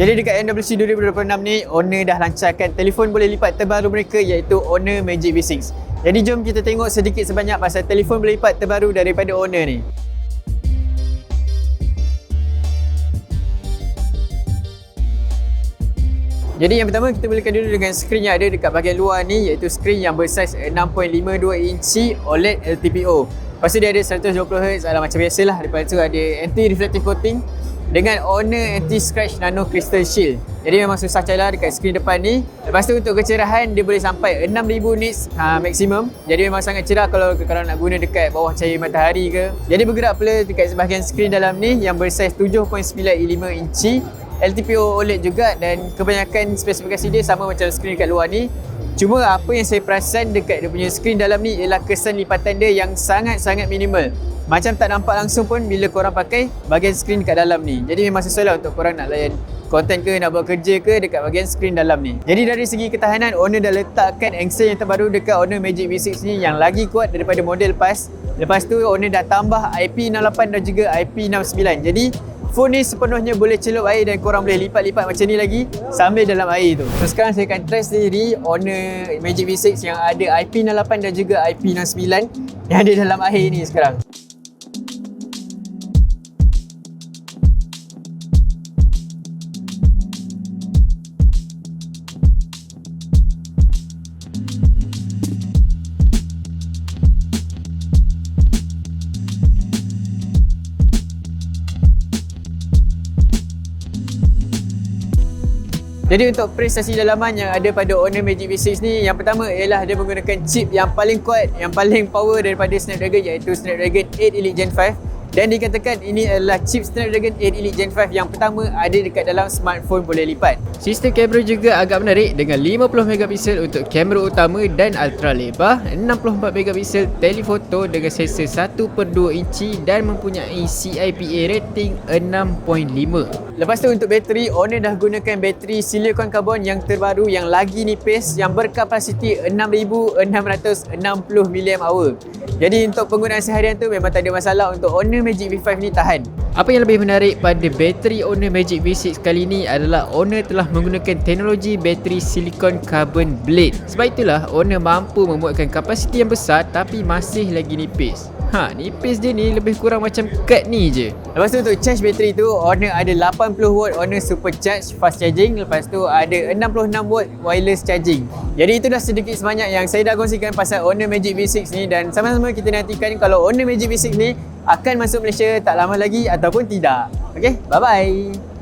Jadi dekat MWC 2026 ni, Honor dah lancarkan telefon boleh lipat terbaru mereka iaitu Honor Magic V6. Jadi jom kita tengok sedikit sebanyak pasal telefon boleh lipat terbaru daripada Honor ni. Jadi yang pertama kita mulakan dulu dengan skrin yang ada dekat bahagian luar ni iaitu skrin yang bersaiz 6.52 inci OLED LTPO. Lepas tu dia ada 120Hz macam biasalah. Lepas tu ada anti-reflective coating dengan Honor Anti-Scratch Nano Crystal Shield. Jadi memang susah calar dekat skrin depan ni. Lepas tu untuk kecerahan dia boleh sampai 6000 nits maksimum. Jadi memang sangat cerah kalau nak guna dekat bawah cahaya matahari ke. Jadi bergerak pula dekat sebahagian skrin dalam ni yang bersaiz 7.95 inci LTPO OLED juga dan kebanyakan spesifikasi dia sama macam skrin kat luar ni. Cuma apa yang saya perasan dekat dia punya skrin dalam ni ialah kesan lipatan dia yang sangat-sangat minimal. Macam tak nampak langsung pun bila korang pakai bahagian skrin kat dalam ni. Jadi memang sesuai lah untuk korang nak layan konten ke, nak buat kerja ke dekat bahagian skrin dalam ni. Jadi dari segi ketahanan, Honor dah letakkan engsel yang terbaru dekat Honor Magic V6 ni yang lagi kuat daripada model PAS. Lepas tu Honor dah tambah IP68 dan juga IP69. Jadi phone ni sepenuhnya boleh celup air dan korang boleh lipat-lipat macam ni lagi sambil dalam air tu. So sekarang saya akan test sendiri Honor Magic V6 yang ada IP68 dan juga IP69 yang ada dalam air ni sekarang. Jadi untuk prestasi dalaman yang ada pada Honor Magic V6 ni, yang pertama ialah dia menggunakan chip yang paling kuat, yang paling power daripada Snapdragon iaitu Snapdragon 8 Elite Gen 5. Dan dikatakan ini adalah chip Snapdragon 8 Elite Gen 5 yang pertama ada dekat dalam smartphone boleh lipat. Sistem kamera juga agak menarik dengan 50MP untuk kamera utama dan ultra lebar, 64MP telefoto dengan sensor 1/2 inci dan mempunyai CIPA rating 6.5. Lepas tu untuk bateri, Honor dah gunakan bateri silikon karbon yang terbaru yang lagi nipis yang berkapasiti 6660 mAh. Jadi untuk penggunaan seharian tu memang tak ada masalah untuk Honor Magic V5 ni tahan. Apa yang lebih menarik pada bateri Honor Magic V6 kali ni adalah Honor telah menggunakan teknologi bateri silikon carbon blade. Sebab itulah Honor mampu memuatkan kapasiti yang besar tapi masih lagi nipis. Nipis dia ni lebih kurang macam kad ni je. Lepas tu untuk charge bateri tu, Honor ada 80W Honor Super Charge fast charging. Lepas tu ada 66W wireless charging. Jadi itulah sedikit sebanyak yang saya dah kongsikan pasal Honor Magic V6 ni. Dan sama-sama kita nantikan kalau Honor Magic V6 ni akan masuk Malaysia tak lama lagi ataupun tidak. Okay, bye-bye.